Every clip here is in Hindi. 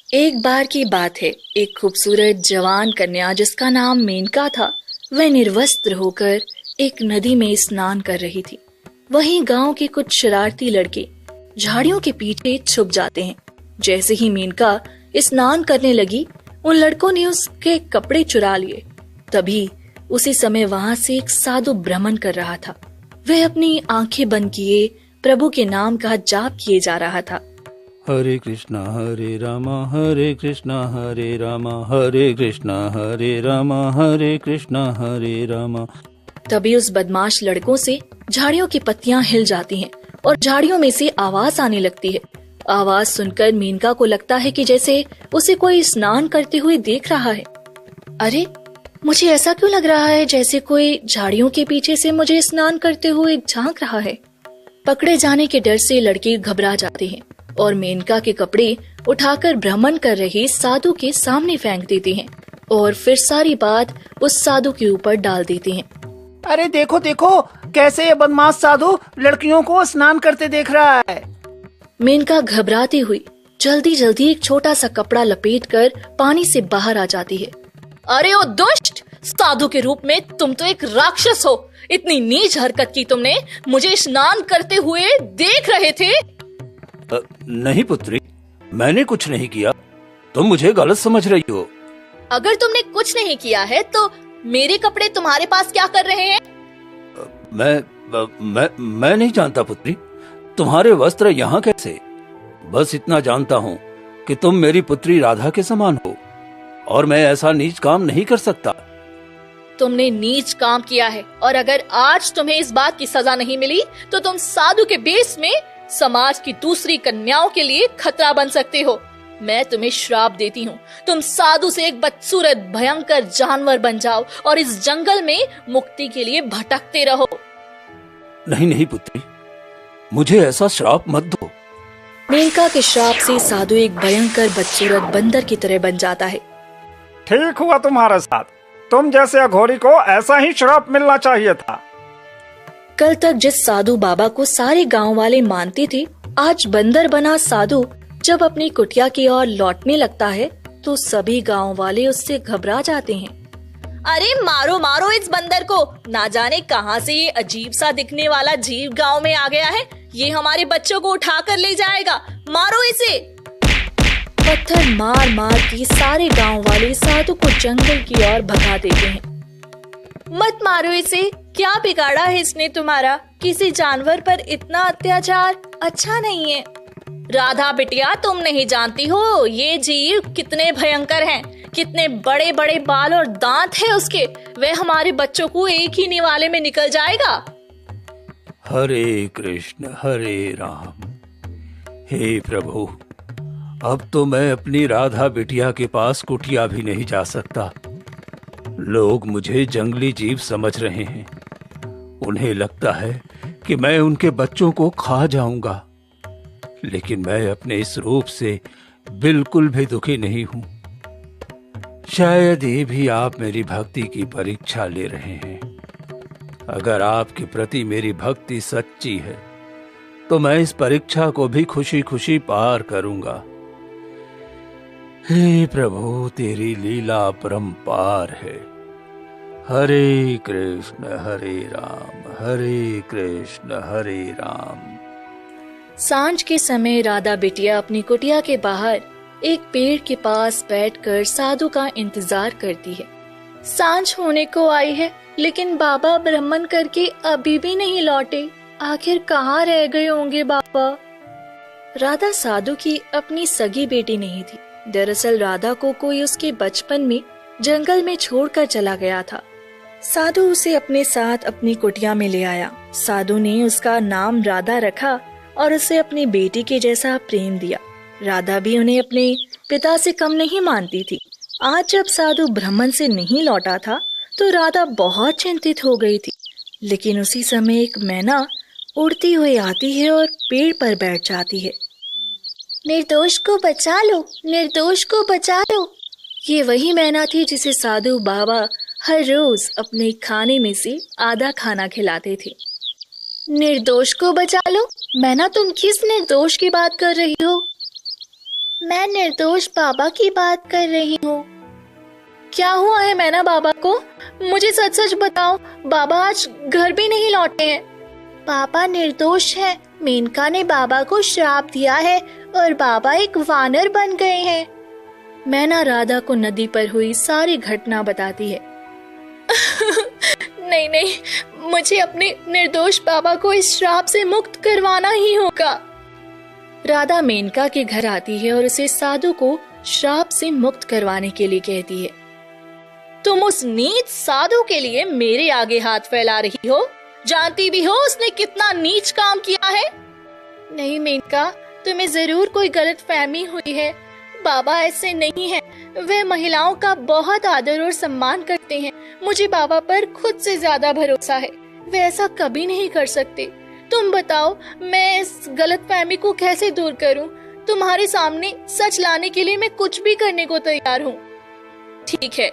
एक बार की बात है, एक खूबसूरत जवान कन्या जिसका नाम मेनका था, वह निर्वस्त्र होकर एक नदी में स्नान कर रही थी। वहीं गांव के कुछ शरारती लड़के झाड़ियों के पीछे छुप जाते हैं। जैसे ही मेनका स्नान करने लगी, उन लड़कों ने उसके कपड़े चुरा लिए। तभी उसी समय वहां से एक साधु भ्रमण कर रहा था। वह अपनी आंखें बंद किए प्रभु के नाम का जाप किए जा रहा था। हरे कृष्णा हरे रामा हरे कृष्णा हरे रामा हरे कृष्णा हरे रामा हरे कृष्णा हरे रामा। तभी उस बदमाश लड़कों से झाड़ियों की पत्तियां हिल जाती हैं और झाड़ियों में से आवाज आने लगती है। आवाज सुनकर मेनका को लगता है कि जैसे उसे कोई स्नान करते हुए देख रहा है। अरे, मुझे ऐसा क्यों लग रहा है जैसे कोई झाड़ियों के पीछे से मुझे स्नान करते हुए झांक रहा है। पकड़े जाने के डर से लड़के घबरा जाते हैं और मेनका के कपड़े उठाकर भ्रमण कर रहे साधु के सामने फेंक देते हैं और फिर सारी बात उस साधु के ऊपर डाल देते हैं। अरे देखो देखो, कैसे ये बदमाश साधु लड़कियों को स्नान करते देख रहा है। मेनका घबराती हुई जल्दी जल्दी एक छोटा सा कपड़ा लपेटकर पानी से बाहर आ जाती है। अरे ओ दुष्ट, साधु के रूप में तुम तो एक राक्षस हो। इतनी नीच हरकत की तुमने, मुझे स्नान करते हुए देख रहे थे। नहीं पुत्री, मैंने कुछ नहीं किया, तुम मुझे गलत समझ रही हो। अगर तुमने कुछ नहीं किया है तो मेरे कपड़े तुम्हारे पास क्या कर रहे हैं? मैं नहीं जानता पुत्री, तुम्हारे वस्त्र यहाँ कैसे। बस इतना जानता हूँ कि तुम मेरी पुत्री राधा के समान हो और मैं ऐसा नीच काम नहीं कर सकता। तुमने नीच काम किया है और अगर आज तुम्हें इस बात की सजा नहीं मिली तो तुम साधु के बेस में समाज की दूसरी कन्याओं के लिए खतरा बन सकते हो। मैं तुम्हें श्राप देती हूँ, तुम साधु से एक बदसूरत भयंकर जानवर बन जाओ और इस जंगल में मुक्ति के लिए भटकते रहो। नहीं नहीं पुत्री, मुझे ऐसा श्राप मत दो। मेनका के श्राप से साधु एक भयंकर बदसूरत बंदर की तरह बन जाता है। ठीक हुआ तुम्हारे साथ, तुम जैसे अघोरी को ऐसा ही श्राप मिलना चाहिए था। कल तक जिस साधु बाबा को सारे गांव वाले मानते थे, आज बंदर बना साधु जब अपनी कुटिया की ओर लौटने लगता है तो सभी गांव वाले उससे घबरा जाते हैं। अरे मारो मारो इस बंदर को, ना जाने कहां से ये अजीब सा दिखने वाला जीव गांव में आ गया है। ये हमारे बच्चों को उठाकर ले जाएगा, मारो इसे। पत्थर मार मार के सारे गांव वाले साधु को जंगल की ओर भगा देते हैं। मत मारो इसे, क्या बिगाड़ा है इसने तुम्हारा? किसी जानवर पर इतना अत्याचार अच्छा नहीं है। राधा बिटिया, तुम नहीं जानती हो ये जीव कितने भयंकर हैं, कितने बड़े बड़े बाल और दांत हैं उसके। वह हमारे बच्चों को एक ही निवाले में निकल जाएगा। हरे कृष्ण हरे राम। हे प्रभु, अब तो मैं अपनी राधा बिटिया के पास कुटिया भी नहीं जा सकता। लोग मुझे जंगली जीव समझ रहे हैं। उन्हें लगता है कि मैं उनके बच्चों को खा जाऊंगा, लेकिन मैं अपने इस रूप से बिल्कुल भी दुखी नहीं हूं। शायद ये भी आप मेरी भक्ति की परीक्षा ले रहे हैं। अगर आपके प्रति मेरी भक्ति सच्ची है तो मैं इस परीक्षा को भी खुशी खुशी पार करूंगा। हे प्रभु, तेरी लीला परंपार है। हरे कृष्ण हरे राम हरे कृष्ण हरे राम। सांझ के समय राधा बिटिया अपनी कुटिया के बाहर एक पेड़ के पास बैठकर साधु का इंतजार करती है। सांझ होने को आई है, लेकिन बाबा भ्रमण करके अभी भी नहीं लौटे। आखिर कहाँ रह गए होंगे बाबा? राधा साधु की अपनी सगी बेटी नहीं थी। दरअसल राधा को कोई उसके बचपन में जंगल में छोड़कर चला गया था। साधु उसे अपने साथ अपनी कुटिया में ले आया। साधु ने उसका नाम राधा रखा और उसे अपनी बेटी के जैसा प्रेम दिया। राधा भी उन्हें अपने पिता से कम नहीं मानती थी। आज जब साधु भ्रमण से नहीं लौटा था तो राधा बहुत चिंतित हो गई थी। लेकिन उसी समय एक मैना उड़ती हुई आती है और पेड़ पर बैठ जाती है। निर्दोष को बचा लो, निर्दोष को बचा लो। ये वही मैना थी जिसे साधु बाबा हर रोज अपने खाने में से आधा खाना खिलाते थे। निर्दोष को बचा लो? मैना, तुम किस निर्दोष की बात कर रही हो? मैं निर्दोष बाबा की बात कर रही हूँ। क्या हुआ है मैना बाबा को? मुझे सच सच बताओ, बाबा आज घर भी नहीं लौटे हैं। बाबा निर्दोष है। मेनका ने बाबा को श्राप दिया है और बाबा एक वानर बन गए हैं। मैना राधा को नदी पर हुई सारी घटना बताती है। नहीं नहीं, मुझे अपने निर्दोष बाबा को इस श्राप से मुक्त करवाना ही होगा। राधा मेनका के घर आती है और उसे साधु को श्राप से मुक्त करवाने के लिए कहती है। तुम उस नीच साधु के लिए मेरे आगे हाथ फैला रही हो? जानती भी हो उसने कितना नीच काम किया है। नहीं मेनका, तुम्हें जरूर कोई गलत फहमी हुई है। बाबा ऐसे नहीं है। वे महिलाओं का बहुत आदर और सम्मान करते हैं। मुझे बाबा पर खुद से ज्यादा भरोसा है। वे ऐसा कभी नहीं कर सकते। तुम बताओ, मैं इस गलत फहमी को कैसे दूर करूं? तुम्हारे सामने सच लाने के लिए मैं कुछ भी करने को तैयार हूँ। ठीक है,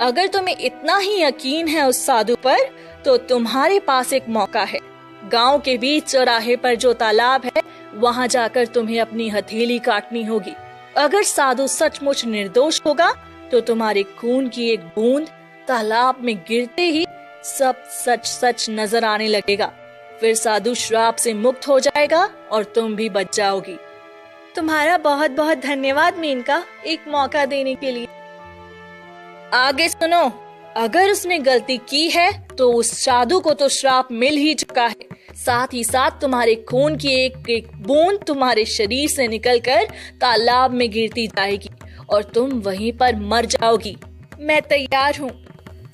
अगर तुम्हें इतना ही यकीन है उस साधु पर, तो तुम्हारे पास एक मौका है। गांव के बीच चौराहे पर जो तालाब है, वहां जाकर तुम्हें अपनी हथेली काटनी होगी। अगर साधु सचमुच निर्दोष होगा, तो तुम्हारे खून की एक बूंद तालाब में गिरते ही सब सच सच नजर आने लगेगा। फिर साधु श्राप से मुक्त हो जाएगा और तुम भी बच जाओगी। तुम्हारा बहुत बहुत धन्यवाद मेनका, एक मौका देने के लिए। आगे सुनो, अगर उसने गलती की है तो उस साधु को तो श्राप मिल ही चुका है। साथ ही साथ तुम्हारे खून की एक एक बूंद तुम्हारे शरीर से निकलकर तालाब में गिरती जाएगी और तुम वहीं पर मर जाओगी। मैं तैयार हूँ।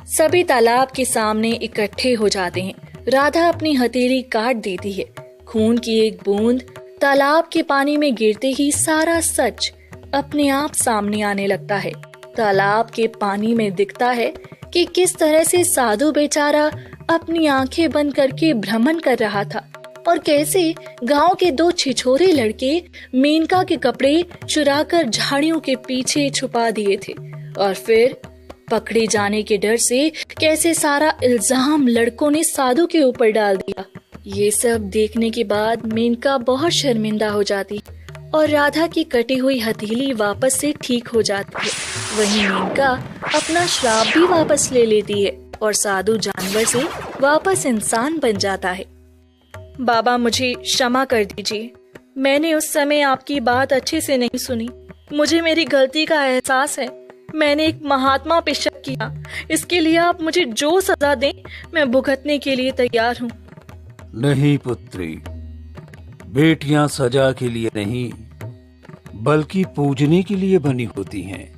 सभी तालाब के सामने इकट्ठे हो जाते हैं। राधा अपनी हथेली काट देती है। खून की एक बूंद तालाब के पानी में गिरते ही सारा सच अपने आप सामने आने लगता है। तालाब के पानी में दिखता है कि किस तरह से साधु बेचारा अपनी आंखें बंद करके भ्रमण कर रहा था और कैसे गांव के दो छिछोरे लड़के मेनका के कपड़े चुराकर झाड़ियों के पीछे छुपा दिए थे और फिर पकड़े जाने के डर से कैसे सारा इल्जाम लड़कों ने साधु के ऊपर डाल दिया। ये सब देखने के बाद मेनका बहुत शर्मिंदा हो जाती और राधा की कटी हुई हथेली वापस से ठीक हो जाती है। वहीं मेनका अपना श्राप भी वापस ले लेती है और साधु जानवर से वापस इंसान बन जाता है। बाबा, मुझे क्षमा कर दीजिए। मैंने उस समय आपकी बात अच्छे से नहीं सुनी। मुझे मेरी गलती का एहसास है। मैंने एक महात्मा पे शक किया। इसके लिए आप मुझे जो सजा दें, मैं भुगतने के लिए तैयार हूँ। नहीं पुत्री, बेटियां सजा के लिए नहीं बल्कि पूजने के लिए बनी होती हैं।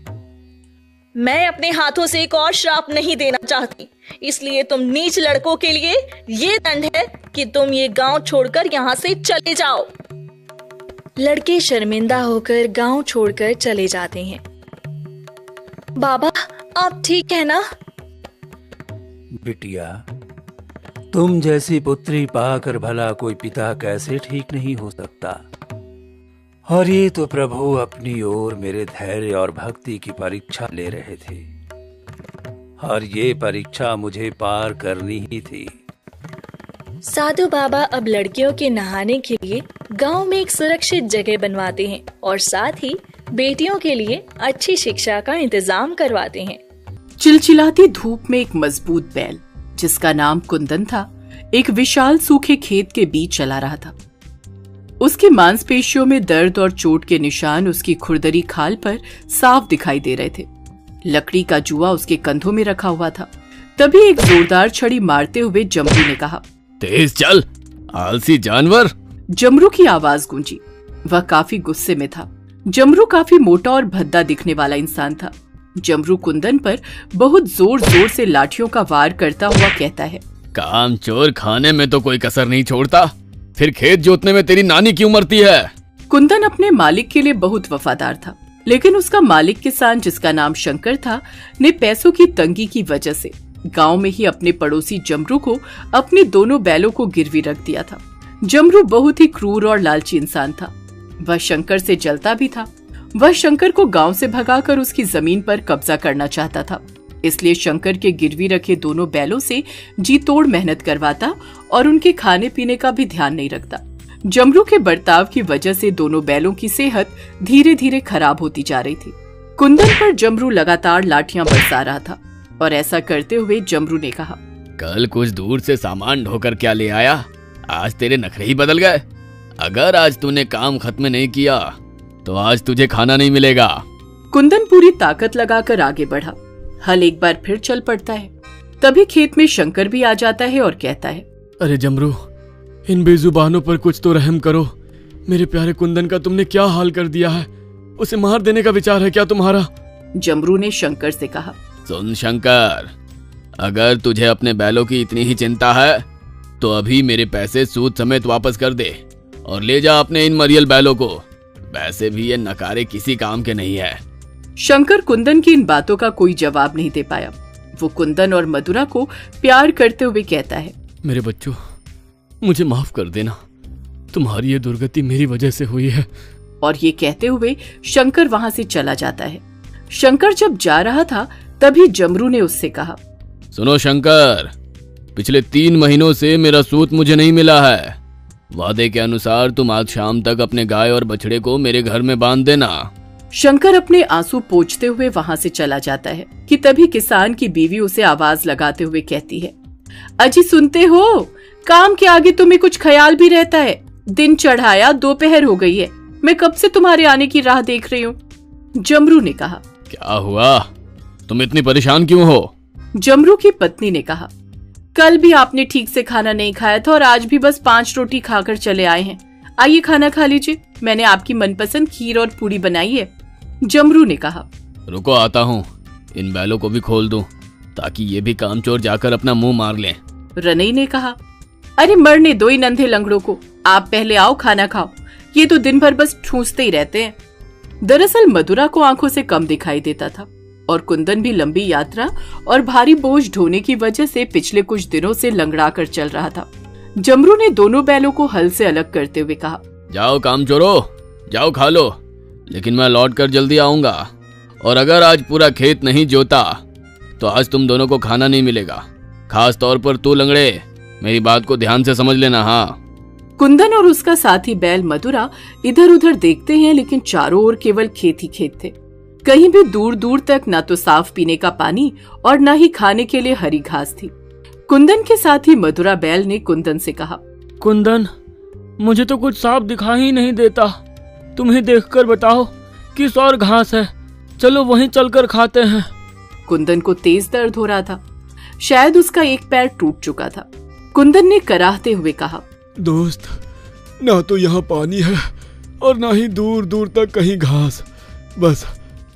मैं अपने हाथों से एक और श्राप नहीं देना चाहती, इसलिए तुम नीच लड़कों के लिए ये दंड है कि तुम ये गांव छोड़कर यहाँ से चले जाओ। लड़के शर्मिंदा होकर गांव छोड़कर चले जाते हैं। बाबा, आप ठीक है ना? बिटिया, तुम जैसी पुत्री पाकर भला कोई पिता कैसे ठीक नहीं हो सकता। और ये तो प्रभु अपनी ओर मेरे धैर्य और भक्ति की परीक्षा ले रहे थे और ये परीक्षा मुझे पार करनी ही थी। साधु बाबा अब लड़कियों के नहाने के लिए गांव में एक सुरक्षित जगह बनवाते हैं और साथ ही बेटियों के लिए अच्छी शिक्षा का इंतजाम करवाते हैं। चिलचिलाती धूप में एक मजबूत बैल, जिसका नाम कुंदन था, एक विशाल सूखे खेत के बीच चला रहा था। उसकी मांसपेशियों में दर्द और चोट के निशान उसकी खुरदरी खाल पर साफ दिखाई दे रहे थे। लकड़ी का जुआ उसके कंधों में रखा हुआ था। तभी एक जोरदार छड़ी मारते हुए जमरू ने कहा, तेज चल, आलसी जानवर। जमरू की आवाज गूंजी। वह काफी गुस्से में था। जमरू काफी मोटा और भद्दा दिखने वाला इंसान था। जमरू कुंदन पर बहुत जोर जोर से लाठियों का वार करता हुआ कहता है, काम चोर खाने में तो कोई कसर नहीं छोड़ता, फिर खेत जोतने में तेरी नानी क्यों मरती है? कुंदन अपने मालिक के लिए बहुत वफादार था, लेकिन उसका मालिक किसान, जिसका नाम शंकर था, ने पैसों की तंगी की वजह से गांव में ही अपने पड़ोसी जमरू को अपने दोनों बैलों को गिरवी रख दिया था। जमरू बहुत ही क्रूर और लालची इंसान था। वह शंकर से जलता भी था। वह शंकर को गांव से भगाकर उसकी जमीन पर कब्जा करना चाहता था, इसलिए शंकर के गिरवी रखे दोनों बैलों से जी तोड़ मेहनत करवाता और उनके खाने पीने का भी ध्यान नहीं रखता। जमरू के बर्ताव की वजह से दोनों बैलों की सेहत धीरे धीरे खराब होती जा रही थी। कुंदन पर जमरू लगातार लाठियां बरसा रहा था और ऐसा करते हुए जमरू ने कहा, कल कुछ दूर से सामान ढोकर क्या ले आया, आज तेरे नखरे ही बदल गए। अगर आज तूने काम खत्म नहीं किया तो आज तुझे खाना नहीं मिलेगा। कुंदन पूरी ताकत लगाकर आगे बढ़ा। हल एक बार फिर चल पड़ता है। तभी खेत में शंकर भी आ जाता है और कहता है, अरे जमरू, इन बेजुबानों पर कुछ तो रहम करो। मेरे प्यारे कुंदन का तुमने क्या हाल कर दिया है। उसे मार देने का विचार है क्या तुम्हारा? जमरू ने शंकर से कहा, सुन शंकर, अगर तुझे अपने बैलों की इतनी ही चिंता है तो अभी मेरे पैसे सूद समेत वापस कर दे और ले जा अपने इन मरियल बैलों को। वैसे भी ये नकारे किसी काम के नहीं है। शंकर कुंदन की इन बातों का कोई जवाब नहीं दे पाया। वो कुंदन और मधुरा को प्यार करते हुए कहता है, मेरे बच्चों, मुझे माफ कर देना। तुम्हारी ये दुर्गति मेरी वजह से हुई है। और ये कहते हुए शंकर वहां से चला जाता है। शंकर जब जा रहा था तभी जमरू ने उससे कहा, सुनो शंकर, पिछले 3 महीनों से मेरा सूत मुझे नहीं मिला है। वादे के अनुसार तुम आज शाम तक अपने गाय और बछड़े को मेरे घर में बांध देना। शंकर अपने आंसू पोंछते हुए वहां से चला जाता है कि तभी किसान की बीवी उसे आवाज लगाते हुए कहती है, अजी सुनते हो, काम के आगे तुम्हें कुछ ख्याल भी रहता है। दिन चढ़ाया, दोपहर हो गई है, मैं कब से तुम्हारे आने की राह देख रही हूँ। जमरू ने कहा, क्या हुआ, तुम इतनी परेशान क्यों हो? जमरू की पत्नी ने कहा, कल भी आपने ठीक से खाना नहीं खाया था और आज भी बस 5 रोटी खाकर चले आए हैं। आइए खाना खा लीजिए, मैंने आपकी मनपसंद खीर और पूरी बनाई है। जमरू ने कहा, रुको आता हूँ, इन बैलों को भी खोल दूं ताकि ये भी कामचोर जाकर अपना मुंह मार लें। रनई ने कहा, अरे मरने दो इन अंधे लंगड़ों को, आप पहले आओ खाना खाओ, ये तो दिन भर बस ठूंसते ही रहते हैं। दरअसल मधुरा को आंखों से कम दिखाई देता था और कुंदन भी लंबी यात्रा और भारी बोझ ढोने की वजह से पिछले कुछ दिनों से लंगड़ा कर चल रहा था। जमरू ने दोनों बैलों को हल से अलग करते हुए कहा, जाओ कामचोरो, जाओ खा लो, लेकिन मैं लौट कर जल्दी आऊंगा। और अगर आज पूरा खेत नहीं जोता तो आज तुम दोनों को खाना नहीं मिलेगा। खास तौर पर तू लंगड़े, मेरी बात को ध्यान से समझ लेना। हाँ। कुंदन और उसका साथी बैल मधुरा इधर उधर देखते हैं, लेकिन चारों ओर केवल खेत ही खेत थे। कहीं भी दूर दूर तक न तो साफ पीने का पानी और न ही खाने के लिए हरी घास थी। कुंदन के साथी मधुरा बैल ने कुंदन से कहा, कुंदन, मुझे तो कुछ साफ दिखाई ही नहीं देता। तुम्हें देखकर बताओ किस और घास है, चलो वहीं चलकर खाते हैं। कुंदन को तेज दर्द हो रहा था, शायद उसका एक पैर टूट चुका था। कुंदन ने कराहते हुए कहा, दोस्त, ना तो यहाँ पानी है और ना ही दूर दूर तक कहीं घास, बस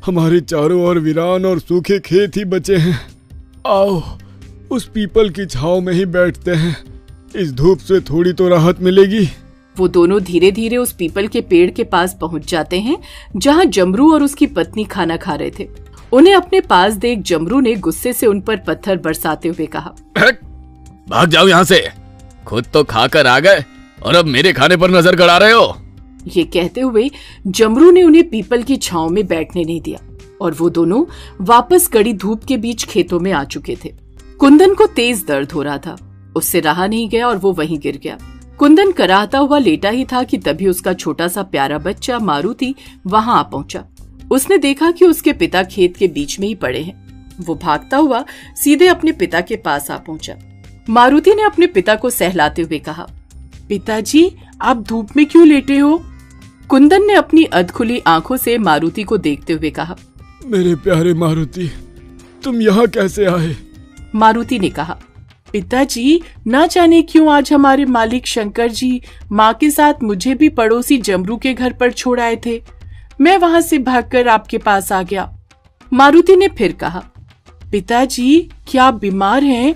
हमारे चारों ओर वीरान और सूखे खेत ही बचे हैं। आओ उस पीपल की छांव में ही बैठते हैं, इस धूप से थोड़ी तो राहत मिलेगी। वो दोनों धीरे धीरे उस पीपल के पेड़ के पास पहुंच जाते हैं जहां जमरू और उसकी पत्नी खाना खा रहे थे। उन्हें अपने पास देख जमरू ने गुस्से से उन पर पत्थर बरसाते हुए कहा, भाग जाओ यहाँ से, खुद तो खाकर आ गए और अब मेरे खाने पर नजर गड़ा रहे हो। ये कहते हुए जमरू ने उन्हें पीपल की छांव में बैठने नहीं दिया और वो दोनों वापस कड़ी धूप के बीच खेतों में आ चुके थे। कुंदन को तेज दर्द हो रहा था, उससे रहा नहीं गया और वो वहीं गिर गया। कुंदन कराहता हुआ लेटा ही था कि तभी उसका छोटा सा प्यारा बच्चा मारुति वहां आ पहुंचा। उसने देखा कि उसके पिता खेत के बीच में ही पड़े हैं। वो भागता हुआ सीधे अपने पिता के पास आ पहुंचा। मारुति ने अपने पिता को सहलाते हुए कहा, पिताजी, आप धूप में क्यों लेटे हो? कुंदन ने अपनी अधखुली आंखों से मारुति को देखते हुए कहा, मेरे प्यारे मारुति, तुम यहाँ कैसे आए? मारुति ने कहा, पिताजी, ना जाने क्यों आज हमारे मालिक शंकर जी माँ के साथ मुझे भी पड़ोसी जमरू के घर पर छोड़ आए थे। मैं वहां से भागकर आपके पास आ गया। मारुति ने फिर कहा, पिताजी, क्या आप बीमार हैं?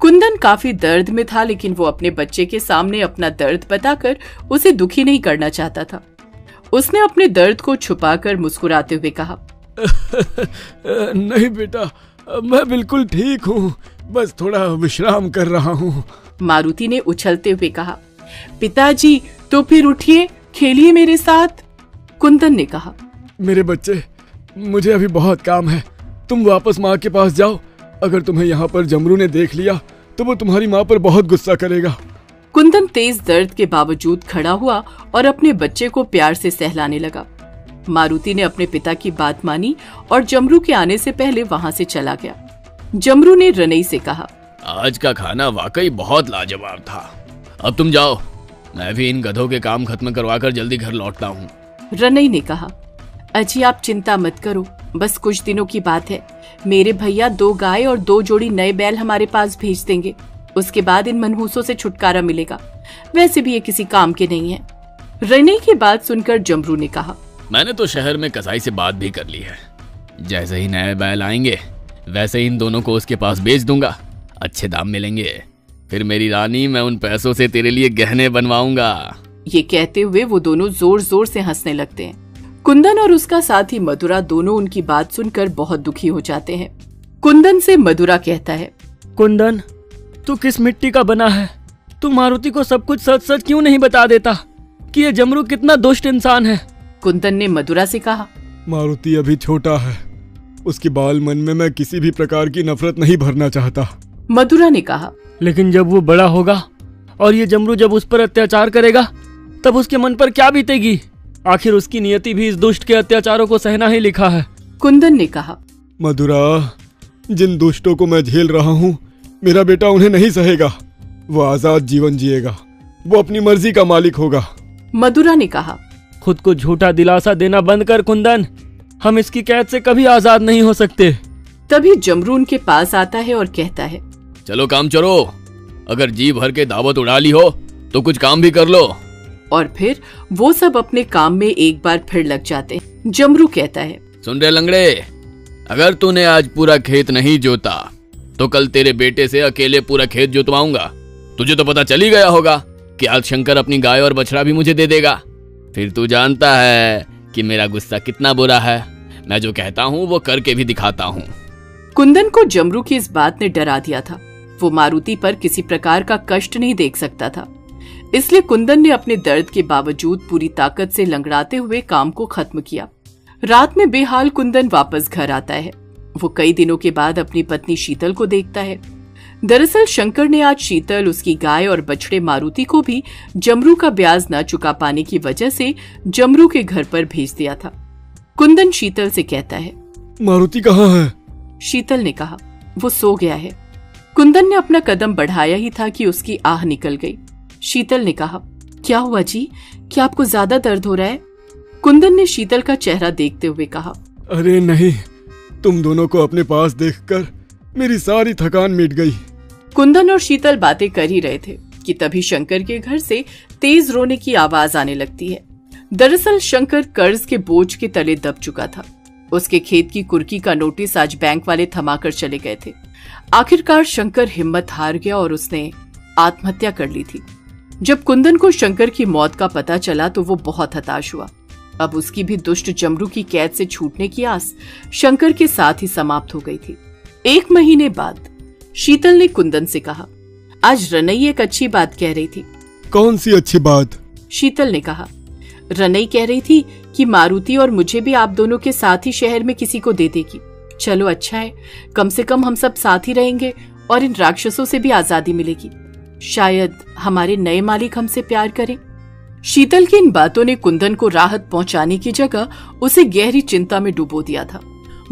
कुंदन काफी दर्द में था, लेकिन वो अपने बच्चे के सामने अपना दर्द बताकर उसे दुखी नहीं करना चाहता था। उसने अपने दर्द को छुपाकर मुस्कुराते हुए कहा, नहीं बेटा, मैं बिल्कुल ठीक हूँ, बस थोड़ा विश्राम कर रहा हूँ। मारुति ने उछलते हुए कहा, पिताजी, तो फिर उठिए, खेलिए मेरे साथ। कुंदन ने कहा, मेरे बच्चे, मुझे अभी बहुत काम है, तुम वापस माँ के पास जाओ। अगर तुम्हें यहाँ पर जमरू ने देख लिया तो वो तुम्हारी माँ पर बहुत गुस्सा करेगा। कुंदन तेज दर्द के बावजूद खड़ा हुआ और अपने बच्चे को प्यार से सहलाने लगा। मारुति ने अपने पिता की बात मानी और जमरू के आने से पहले वहां से चला गया। जमरू ने रनई से कहा, आज का खाना वाकई बहुत लाजवाब था। अब तुम जाओ, मैं भी इन गधों के काम खत्म करवाकर जल्दी घर लौटता हूँ। रनई ने कहा, अजी आप चिंता मत करो, बस कुछ दिनों की बात है। मेरे भैया 2 गाय और 2 जोड़ी नए बैल हमारे पास भेज देंगे। उसके बाद इन मनहूसों से छुटकारा मिलेगा। वैसे भी ये किसी काम के नहीं है। रनई की बात सुनकर जमरू ने कहा, मैंने तो शहर में कसाई से बात भी कर ली है। जैसे ही नए बैल आएंगे वैसे ही इन दोनों को उसके पास बेच दूंगा। अच्छे दाम मिलेंगे। फिर मेरी रानी, मैं उन पैसों से तेरे लिए गहने बनवाऊंगा। ये कहते हुए वो दोनों जोर जोर से हंसने लगते हैं। कुंदन और उसका साथी मधुरा दोनों उनकी बात सुनकर बहुत दुखी हो जाते हैं। कुंदन से मधुरा कहता है, कुंदन, तू किस मिट्टी का बना है? तू मारुति को सब कुछ सच सच क्यों नहीं बता देता कि ये जमरू कितना दुष्ट इंसान है? कुंदन ने मधुरा से कहा, मारुति अभी छोटा है, उसके बाल मन में मैं किसी भी प्रकार की नफरत नहीं भरना चाहता। मधुरा ने कहा, लेकिन जब वो बड़ा होगा और ये जमरू जब उस पर अत्याचार करेगा तब उसके मन पर क्या बीतेगी? आखिर उसकी नियति भी इस दुष्ट के अत्याचारों को सहना ही लिखा है। कुंदन ने कहा, मधुरा, जिन दुष्टों को मैं झेल रहा हूँ मेरा बेटा उन्हें नहीं सहेगा। वो आजाद जीवन जिएगा, वो अपनी मर्जी का मालिक होगा। मधुरा ने कहा, खुद को झूठा दिलासा देना बंद कर कुंदन, हम इसकी कैद से कभी आजाद नहीं हो सकते। तभी जमरू उनके पास आता है और कहता है, चलो काम चलो, अगर जी भर के दावत उड़ा ली हो तो कुछ काम भी कर लो। और फिर वो सब अपने काम में एक बार फिर लग जाते हैं। जमरू कहता है, सुन रे लंगड़े, अगर तूने आज पूरा खेत नहीं जोता तो कल तेरे बेटे से अकेले पूरा खेत जोतवाऊंगा। तुझे तो पता चल ही गया होगा कि आज शंकर अपनी गाय और बछड़ा भी मुझे दे देगा। फिर तू जानता है कि मेरा गुस्सा कितना बुरा है। मैं जो कहता हूँ वो करके भी दिखाता हूँ। कुंदन को जमरू की इस बात ने डरा दिया था। वो मारुति पर किसी प्रकार का कष्ट नहीं देख सकता था, इसलिए कुंदन ने अपने दर्द के बावजूद पूरी ताकत से लंगड़ाते हुए काम को खत्म किया। रात में बेहाल कुंदन वापस घर आता है। वो कई दिनों के बाद अपनी पत्नी शीतल को देखता है। दरअसल शंकर ने आज शीतल, उसकी गाय और बछड़े मारुति को भी जमरू का ब्याज न चुका पाने की वजह से जमरू के घर पर भेज दिया था। कुंदन शीतल से कहता है, मारुति कहाँ है? शीतल ने कहा, वो सो गया है। कुंदन ने अपना कदम बढ़ाया ही था कि उसकी आह निकल गई। शीतल ने कहा, क्या हुआ जी, क्या आपको ज्यादा दर्द हो रहा है? कुंदन ने शीतल का चेहरा देखते हुए कहा, अरे नहीं, तुम दोनों को अपने पास देखकर मेरी सारी थकान मिट गई। कुंदन और शीतल बातें कर ही रहे थे कि तभी शंकर के घर से तेज रोने की आवाज आने लगती है। दरअसल शंकर कर्ज के बोझ के तले दब चुका था। उसके खेत की कुर्की का नोटिस आज बैंक वाले थमाकर चले गए थे। आखिरकार शंकर हिम्मत हार गया और उसने आत्महत्या कर ली थी। जब कुंदन को शंकर की मौत का पता चला तो वो बहुत हताश हुआ। अब उसकी भी दुष्ट जमरू की कैद से छूटने की आस शंकर के साथ ही समाप्त हो गई थी। 1 महीने बाद शीतल ने कुंदन से कहा, आज रनई एक अच्छी बात कह रही थी। कौन सी अच्छी बात? शीतल ने कहा, रनई कह रही थी कि मारुति और मुझे भी आप दोनों के साथ ही शहर में किसी को दे देगी। चलो अच्छा है, कम से कम हम सब साथ ही रहेंगे और इन राक्षसों से भी आजादी मिलेगी। शायद हमारे नए मालिक हमसे प्यार करें। शीतल की इन बातों ने कुंदन को राहत पहुंचाने की जगह उसे गहरी चिंता में डुबो दिया था।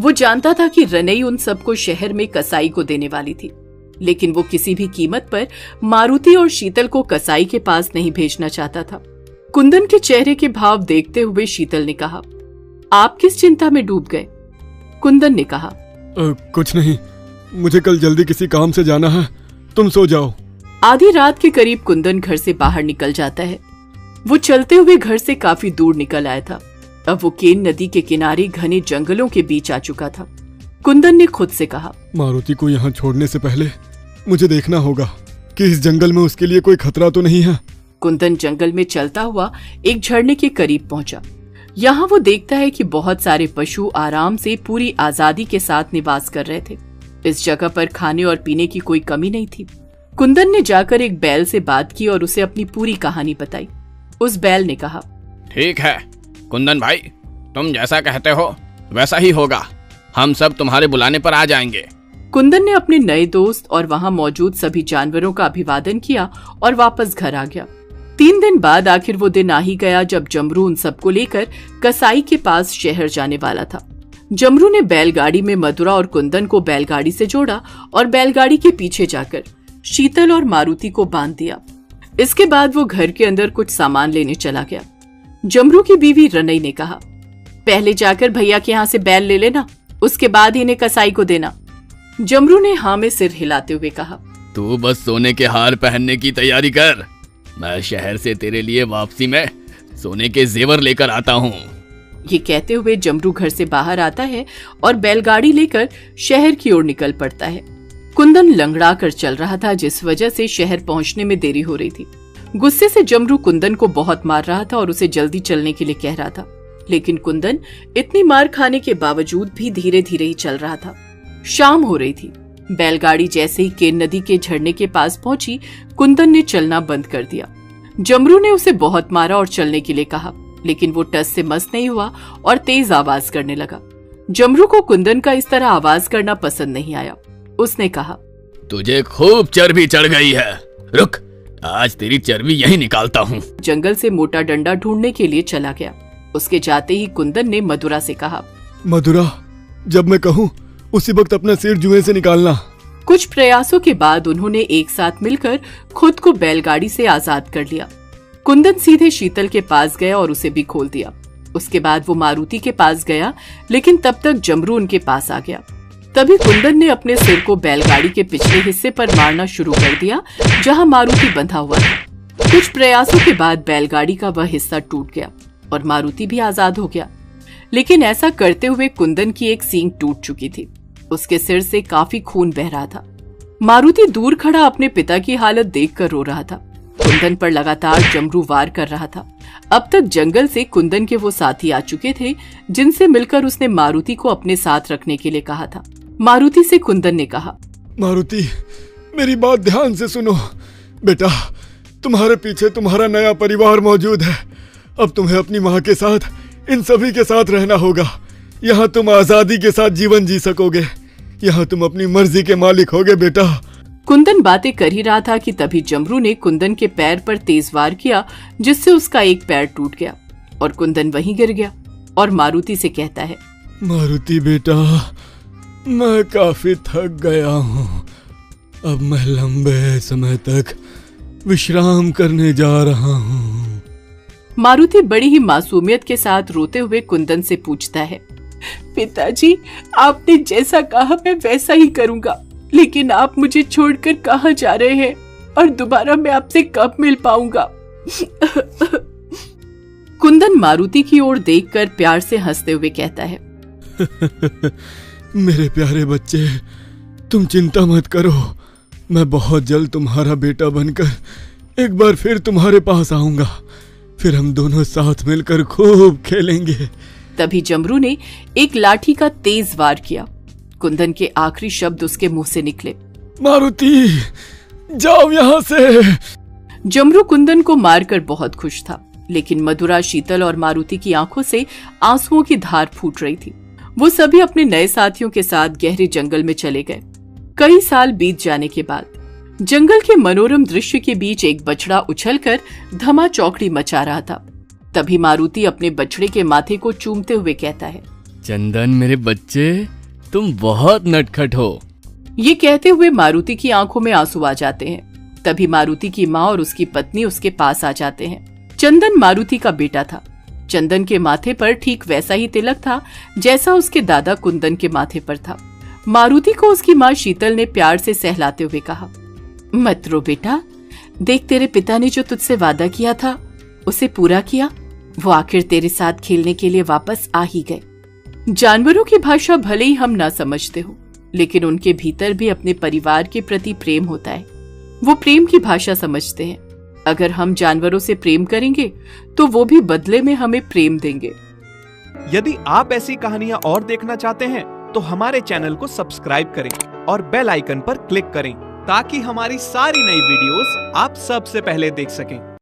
वो जानता था कि रनई उन सबको शहर में कसाई को देने वाली थी, लेकिन वो किसी भी कीमत पर मारुति और शीतल को कसाई के पास नहीं भेजना चाहता था। कुंदन के चेहरे के भाव देखते हुए शीतल ने कहा, आप किस चिंता में डूब गए? कुंदन ने कहा, कुछ नहीं, मुझे कल जल्दी किसी काम से जाना है, तुम सो जाओ। आधी रात के करीब कुंदन घर से बाहर निकल जाता है। वो चलते हुए घर से काफी दूर निकल आया था। अब वो केन नदी के किनारे घने जंगलों के बीच आ चुका था। कुंदन ने खुद से कहा, मारुति को यहाँ छोड़ने से पहले मुझे देखना होगा कि इस जंगल में उसके लिए कोई खतरा तो नहीं है। कुंदन जंगल में चलता हुआ एक झरने के करीब पहुंचा। यहाँ वो देखता है कि बहुत सारे पशु आराम से पूरी आजादी के साथ निवास कर रहे थे। इस जगह पर खाने और पीने की कोई कमी नहीं थी। कुंदन ने जाकर एक बैल से बात की और उसे अपनी पूरी कहानी बताई। उस बैल ने कहा, ठीक है कुंदन भाई, तुम जैसा कहते हो वैसा ही होगा। हम सब तुम्हारे बुलाने पर आ जाएंगे। कुंदन ने अपने नए दोस्त और वहां मौजूद सभी जानवरों का अभिवादन किया और वापस घर आ गया। 3 दिन बाद आखिर वो दिन आ ही गया जब जमरू उन सबको लेकर कसाई के पास शहर जाने वाला था। जमरू ने बैलगाड़ी में मधुरा और कुंदन को बैलगाड़ी से जोड़ा और बैलगाड़ी के पीछे जाकर शीतल और मारुति को बांध दिया। इसके बाद वो घर के अंदर कुछ सामान लेने चला गया। जमरू की बीवी रनई ने कहा, पहले जाकर भैया के यहाँ से बैल ले लेना, उसके बाद इन्हें कसाई को देना। जमरू ने हाँ में सिर हिलाते हुए कहा, तू बस सोने के हार पहनने की तैयारी कर, मैं शहर से तेरे लिए वापसी में सोने के जेवर लेकर आता हूँ। ये कहते हुए जमरू घर से बाहर आता है और बैलगाड़ी लेकर शहर की ओर निकल पड़ता है। कुंदन लंगड़ा कर चल रहा था, जिस वजह से शहर पहुंचने में देरी हो रही थी। गुस्से से जमरू कुंदन को बहुत मार रहा था और उसे जल्दी चलने के लिए कह रहा था, लेकिन कुंदन इतनी मार खाने के बावजूद भी धीरे धीरे ही चल रहा था। शाम हो रही थी। बैलगाड़ी जैसे ही केन नदी के झरने के पास पहुंची, कुंदन ने चलना बंद कर दिया। जमरू ने उसे बहुत मारा और चलने के लिए कहा, लेकिन वो टस से मस नहीं हुआ और तेज आवाज करने लगा। जमरू को कुंदन का इस तरह आवाज करना पसंद नहीं आया। उसने कहा, तुझे खूब चर्बी चढ़ गई है, रुक, आज तेरी चर्बी यही निकालता हूँ। जंगल से मोटा डंडा ढूंढने के लिए चला गया। उसके जाते ही कुंदन ने मधुरा से कहा, मधुरा, जब मैं कहूँ उसी वक्त अपना सिर जुएं से निकालना। कुछ प्रयासों के बाद उन्होंने एक साथ मिलकर खुद को बैलगाड़ी से आजाद कर लिया। कुंदन सीधे शीतल के पास गया और उसे भी खोल दिया। उसके बाद वो मारुति के पास गया, लेकिन तब तक जमरू उनके पास आ गया। तभी कुंदन ने अपने सिर को बैलगाड़ी के पिछले हिस्से पर मारना शुरू कर दिया, जहां मारुति बंधा हुआ था। कुछ प्रयासों के बाद बैलगाड़ी का वह हिस्सा टूट गया और मारुति भी आजाद हो गया। लेकिन ऐसा करते हुए कुंदन की एक सींग टूट चुकी थी। उसके सिर से काफी खून बह रहा था। मारुति दूर खड़ा अपने पिता की हालत देखकर रो रहा था। कुंदन पर लगातार जमरू वार कर रहा था। अब तक जंगल से कुंदन के वो साथी आ चुके थे, जिनसे मिलकर उसने मारुति को अपने साथ रखने के लिए कहा था। मारुति से कुंदन ने कहा, मारुति, मेरी बात ध्यान से सुनो। बेटा, तुम्हारे पीछे तुम्हारा नया परिवार मौजूद है। अब तुम्हें अपनी माँ के साथ, इन सभी के साथ रहना होगा। यहाँ तुम आजादी के साथ जीवन जी सकोगे। यहाँ तुम अपनी मर्जी के मालिक होगे बेटा। कुंदन बातें कर ही रहा था कि तभी जमरू ने कुंदन के पैर पर तेज वार किया, जिससे उसका एक पैर टूट गया और कुंदन वहीं गिर गया और मारुति से कहता है, मारुति बेटा, मैं काफी थक गया हूँ। अब मैं लंबे समय तक विश्राम करने जा रहा हूँ। मारुति बड़ी ही मासूमियत के साथ रोते हुए कुंदन से पूछता है, पिताजी, आपने जैसा कहा मैं वैसा ही करूंगा, लेकिन आप मुझे छोड़कर कहाँ जा रहे हैं और दोबारा मैं आपसे कब मिल पाऊंगा? कुंदन मारुति की ओर देखकर प्यार से हंसते हुए कहता है, मेरे प्यारे बच्चे, तुम चिंता मत करो। मैं बहुत जल्द तुम्हारा बेटा बनकर एक बार फिर तुम्हारे पास आऊंगा। फिर हम दोनों साथ मिलकर खूब खेलेंगे। तभी जमरू ने एक लाठी का तेज वार किया। कुंदन के आखिरी शब्द उसके मुंह से निकले, मारुति, जाओ यहाँ से। जमरू कुंदन को मारकर बहुत खुश था, लेकिन मधुरा, शीतल और मारुति की आंखों से आंसुओं की धार फूट रही थी। वो सभी अपने नए साथियों के साथ गहरे जंगल में चले गए। कई साल बीत जाने के बाद जंगल के मनोरम दृश्य के बीच एक बछड़ा उछलकर धमा चौकड़ी मचा रहा था। तभी मारुति अपने बछड़े के माथे को चूमते हुए कहता है, चंदन मेरे बच्चे, तुम बहुत नटखट हो। ये कहते हुए मारुति की आंखों में आंसू आ जाते हैं। तभी मारुति की माँ और उसकी पत्नी उसके पास आ जाते हैं। चंदन मारुति का बेटा था। चंदन के माथे पर ठीक वैसा ही तिलक था जैसा उसके दादा कुंदन के माथे पर था। मारुति को उसकी माँ शीतल ने प्यार से सहलाते हुए कहा, मत रो बेटा, देख तेरे पिता ने जो तुझसे वादा किया था उसे पूरा किया। वो आखिर तेरे साथ खेलने के लिए वापस आ ही गए। जानवरों की भाषा भले ही हम ना समझते हो, लेकिन उनके भीतर भी अपने परिवार के प्रति प्रेम होता है। वो प्रेम की भाषा समझते हैं। अगर हम जानवरों से प्रेम करेंगे तो वो भी बदले में हमें प्रेम देंगे। यदि आप ऐसी कहानियां और देखना चाहते हैं तो हमारे चैनल को सब्सक्राइब करें और बेल आइकन पर क्लिक करें ताकि हमारी सारी नई वीडियोस आप सबसे पहले देख सकें।